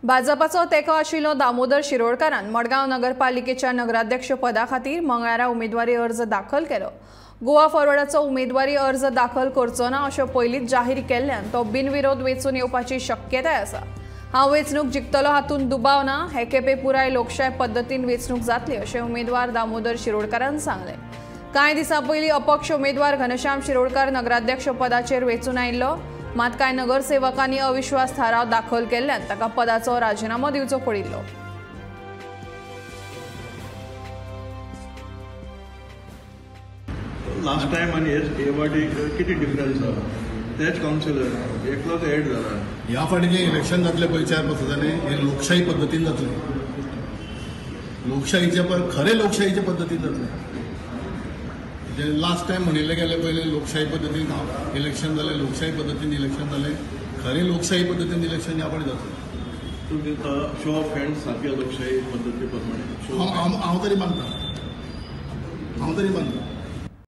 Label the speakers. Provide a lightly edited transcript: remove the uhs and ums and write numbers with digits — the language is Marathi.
Speaker 1: भाजपाचो तेको आशिल्लो दामोदर शिरोडकारान मडगांव नगरपालिकेच्या नगराध्यक्ष पदा खातीर मंगळारा उमेदवारी अर्ज दाखल केलो। गोवा फॉरवर्डाचो उमेदवारी अर्ज दाखल करचो ना अशें पयलींच जाहीर केल्ल्यान तो बिनविरोध वेंचून येवपाची शक्यताय आसा। हांव वेंचणूक जिखतलो हातूंत दुबाव ना, हे खेपे पुराय लोकशाय पद्दतीन वेंचणूक जातली अशें उमेदवार दामोदर शिरोडकारान सांगलें। कांय दिसां पयलीं अपक्ष उमेदवार घनश्याम शिरोडकार नगराध्यक्ष पदाचेर वेंचून आयिल्लो, मात कांय नगरसेवकांनी अविश्वास थाराव दाखल केल्ल्यान ताका पदाचो राजिनामो दिवचो पडिल्लो।
Speaker 2: लास्ट टाइम आनी हे फाटी किती डिफरन्स आहा? तेच काउन्सिलर एकलोच एड जाला।
Speaker 3: ह्या फाटी जे इलेक्शन जातले पळय 4-5 दिसांनी हे लोकशाही पद्दतीन जातले। लोकशाहीचे पण खरे लोकशाहीचे पद्दतीन जातले। जे लास्ट टाइम म्हणिल्ले गेले पयले लोकशाही पद्दतीन इलेक्शन जालें, लोकशाही पद्दतीन इलेक्शन जालें, खरे लोकशाही पद्दतीन इलेक्शन ह्या फाटी जातलें।
Speaker 2: तुम्ही शो ऑफ हँड्स सारख्या लोकशाही पद्दती प्रमाणे
Speaker 3: हांव तरी मानता।